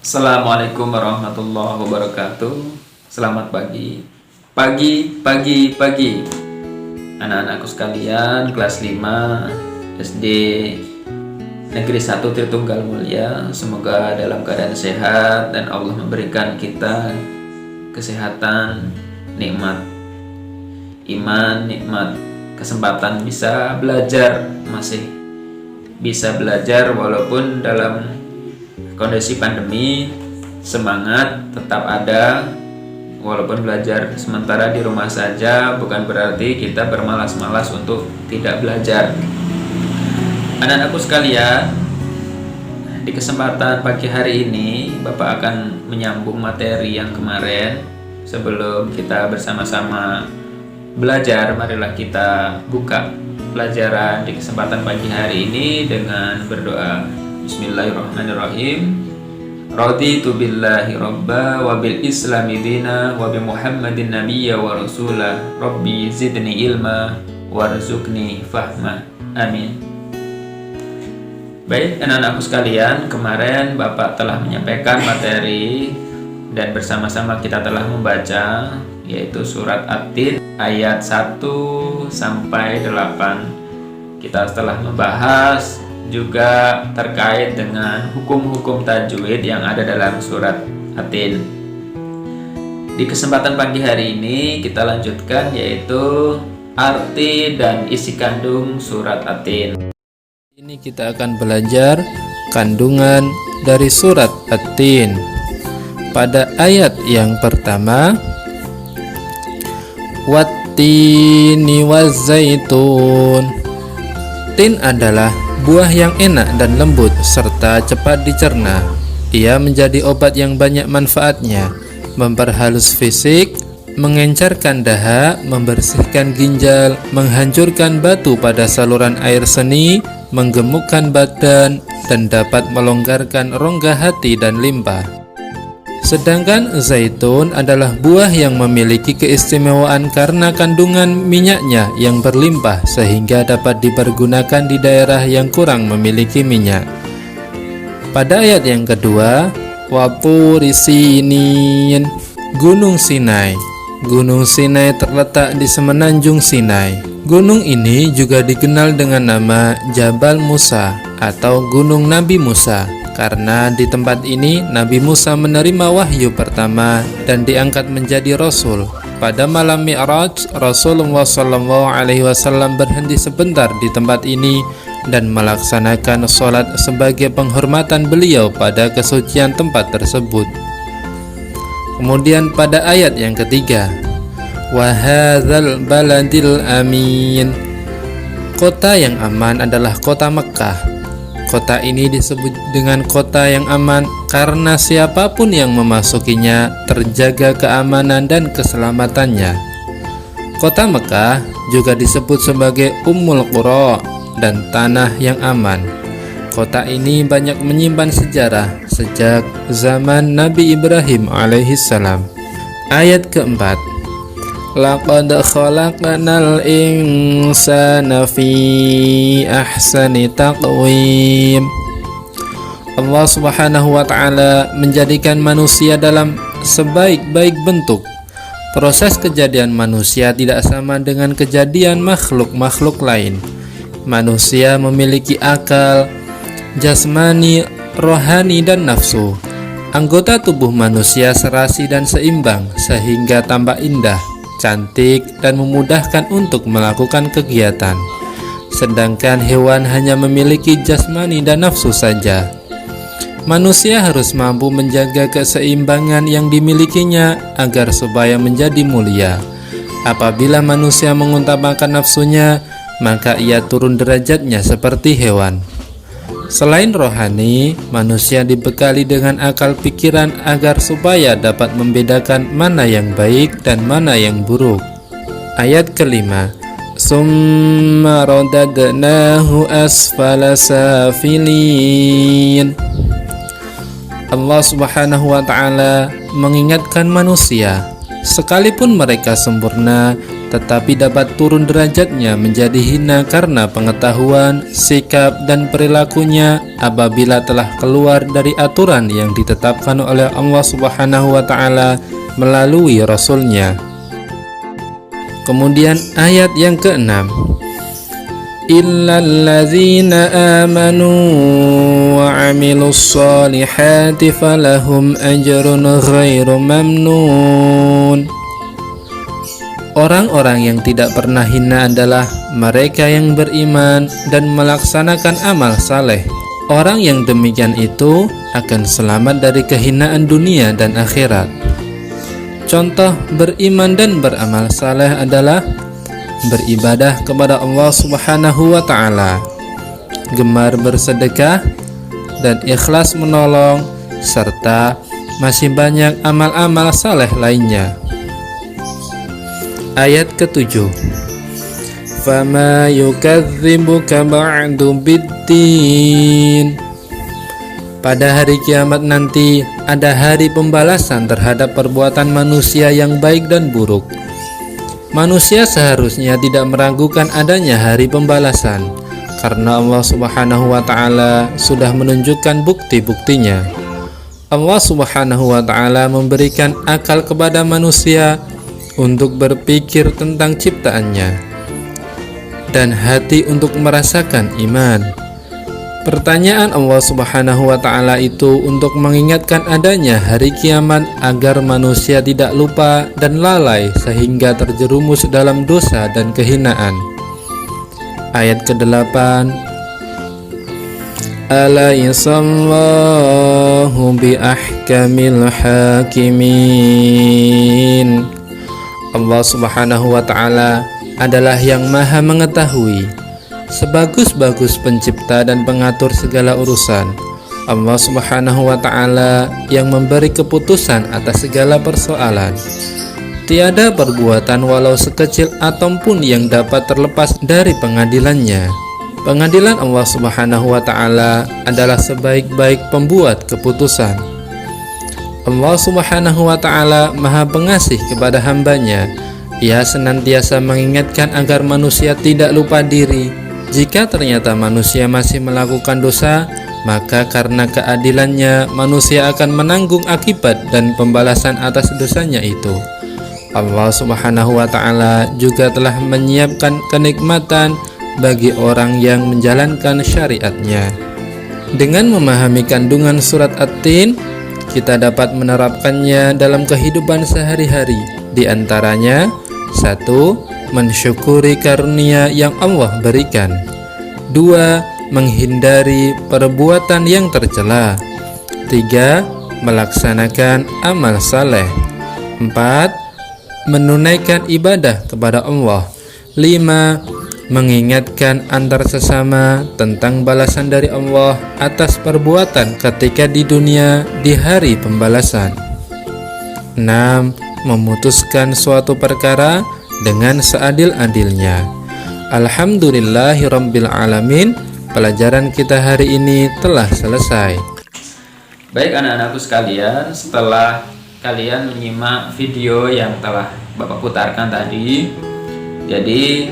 Assalamualaikum warahmatullahi wabarakatuh. Selamat pagi. Pagi. Anak-anakku sekalian, kelas 5 SD Negeri 1 Tritunggal Mulia. Semoga dalam keadaan sehat dan Allah memberikan kita kesehatan, nikmat iman, nikmat kesempatan bisa belajar, masih bisa belajar walaupun dalam kondisi pandemi. Semangat tetap ada walaupun belajar sementara di rumah saja, bukan berarti kita bermalas-malas untuk tidak belajar. Anak-anakku sekalian, di kesempatan pagi hari ini Bapak akan menyambung materi yang kemarin. Sebelum kita bersama-sama belajar, marilah kita buka pelajaran di kesempatan pagi hari ini dengan berdoa. Bismillahirrahmanirrahim. Raditu billahi robba wa bil islami dina wa bi muhammadin nabiyya wa rasulah. Rabbi zidni ilma warzuqni fahma. Amin. Baik anak-anakku sekalian, kemarin Bapak telah menyampaikan materi dan bersama-sama kita telah membaca, yaitu surat At-Tin ayat 1 sampai 8. Kita telah membahas juga terkait dengan hukum-hukum tajwid yang ada dalam surat At-Tin. Di kesempatan pagi hari ini kita lanjutkan, yaitu arti dan isi kandung surat At-Tin. Ini kita akan belajar kandungan dari surat At-Tin. Pada ayat yang pertama, Wattini wazzaitun. Tin adalah buah yang enak dan lembut serta cepat dicerna. Ia menjadi obat yang banyak manfaatnya, memperhalus fisik, mengencarkan daha, membersihkan ginjal, menghancurkan batu pada saluran air seni, menggemukkan badan, dan dapat melonggarkan rongga hati dan limpa. Sedangkan zaitun adalah buah yang memiliki keistimewaan karena kandungan minyaknya yang berlimpah sehingga dapat dipergunakan di daerah yang kurang memiliki minyak. Pada ayat yang kedua, Waturi Sinin, Gunung Sinai. Gunung Sinai terletak di semenanjung Sinai. Gunung ini juga dikenal dengan nama Jabal Musa atau Gunung Nabi Musa, karena di tempat ini Nabi Musa menerima wahyu pertama dan diangkat menjadi Rasul. Pada malam Mi'raj, Rasulullah SAW berhenti sebentar di tempat ini dan melaksanakan sholat sebagai penghormatan beliau pada kesucian tempat tersebut. Kemudian pada ayat yang ketiga, Wahadzal baladil amin. Kota yang aman adalah kota Mekkah. Kota ini disebut dengan kota yang aman karena siapapun yang memasukinya terjaga keamanan dan keselamatannya. Kota Mekah juga disebut sebagai Ummul Qura dan tanah yang aman. Kota ini banyak menyimpan sejarah sejak zaman Nabi Ibrahim alaihissalam. Ayat keempat, Laqad khalaqnal insana fi ahsani taqwim. Allah Subhanahu wa ta'ala menjadikan manusia dalam sebaik-baik bentuk. Proses kejadian manusia tidak sama dengan kejadian makhluk-makhluk lain. Manusia memiliki akal, jasmani, rohani, dan nafsu. Anggota tubuh manusia serasi dan seimbang sehingga tampak indah, cantik, dan memudahkan untuk melakukan kegiatan. Sedangkan hewan hanya memiliki jasmani dan nafsu saja. Manusia harus mampu menjaga keseimbangan yang dimilikinya agar supaya menjadi mulia. Apabila manusia mengutamakan nafsunya, maka ia turun derajatnya seperti hewan. Selain rohani, manusia dibekali dengan akal pikiran agar supaya dapat membedakan mana yang baik dan mana yang buruk. Ayat kelima, Summa radadnahu asfala safilin. Allah Subhanahu wa ta'ala mengingatkan manusia, sekalipun mereka sempurna, tetapi dapat turun derajatnya menjadi hina karena pengetahuan, sikap, dan perilakunya apabila telah keluar dari aturan yang ditetapkan oleh Allah Subhanahu wa Ta'ala melalui Rasul-Nya. Kemudian ayat yang ke-6, illalladzina amanu wa amilus solihati falahum ajrun ghairu mamnun. Orang-orang yang tidak pernah hina adalah mereka yang beriman dan melaksanakan amal saleh. Orang yang demikian itu akan selamat dari kehinaan dunia dan akhirat. Contoh beriman dan beramal saleh adalah beribadah kepada Allah Subhanahu wa Ta'ala, gemar bersedekah, dan ikhlas menolong, serta masih banyak amal-amal saleh lainnya. Ayat ke-7, fama yukadzibuka ba'du biddin. Pada hari kiamat nanti ada hari pembalasan terhadap perbuatan manusia yang baik dan buruk. Manusia seharusnya tidak meragukan adanya hari pembalasan karena Allah Subhanahu wa Ta'ala sudah menunjukkan bukti-buktinya. Allah Subhanahu wa Ta'ala memberikan akal kepada manusia untuk berpikir tentang ciptaannya dan hati untuk merasakan iman. Pertanyaan Allah Subhanahu wa Ta'ala itu untuk mengingatkan adanya hari kiamat agar manusia tidak lupa dan lalai sehingga terjerumus dalam dosa dan kehinaan. Ayat ke-8, alaihissallahu bi ahkamil hakimin. Allah Subhanahu wa Ta'ala adalah yang maha mengetahui, sebagus-bagus pencipta dan pengatur segala urusan. Allah Subhanahu wa Ta'ala yang memberi keputusan atas segala persoalan. Tiada perbuatan walau sekecil atom pun yang dapat terlepas dari pengadilannya. Pengadilan Allah Subhanahu wa Ta'ala adalah sebaik-baik pembuat keputusan. Allah Subhanahu wa Ta'ala maha pengasih kepada hambanya. Ia senantiasa mengingatkan agar manusia tidak lupa diri. Jika ternyata manusia masih melakukan dosa, maka karena keadilannya manusia akan menanggung akibat dan pembalasan atas dosanya itu. Allah Subhanahu wa Ta'ala juga telah menyiapkan kenikmatan bagi orang yang menjalankan syariatnya. Dengan memahami kandungan surat At-Tin, kita dapat menerapkannya dalam kehidupan sehari-hari. Di antaranya, 1. Mensyukuri karunia yang Allah berikan. 2. Menghindari perbuatan yang tercela. 3. Melaksanakan amal saleh. 4. Menunaikan ibadah kepada Allah. 5. Mengingatkan antar sesama tentang balasan dari Allah atas perbuatan ketika di dunia di hari pembalasan. 6. Memutuskan suatu perkara dengan seadil-adilnya. Alhamdulillahirabbil alamin. Pelajaran kita hari ini telah selesai. Baik anak-anakku sekalian, setelah kalian menyimak video yang telah Bapak putarkan tadi, jadi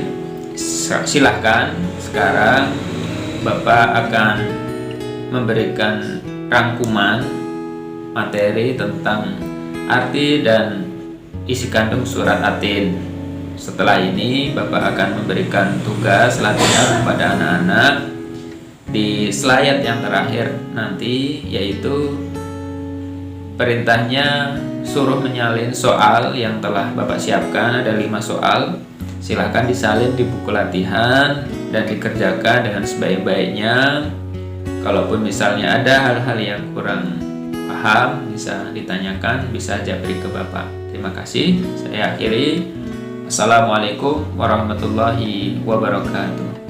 silahkan sekarang Bapak akan memberikan rangkuman materi tentang arti dan isi kandung surat At-Tin. Setelah ini Bapak akan memberikan tugas latihan kepada anak-anak di slide yang terakhir nanti, yaitu perintahnya suruh menyalin soal yang telah Bapak siapkan. Ada 5 soal. Silahkan disalin di buku latihan dan dikerjakan dengan sebaik-baiknya. Kalaupun misalnya ada hal-hal yang kurang paham, bisa ditanyakan, bisa japri ke Bapak. Terima kasih. Saya akhiri. Assalamualaikum warahmatullahi wabarakatuh.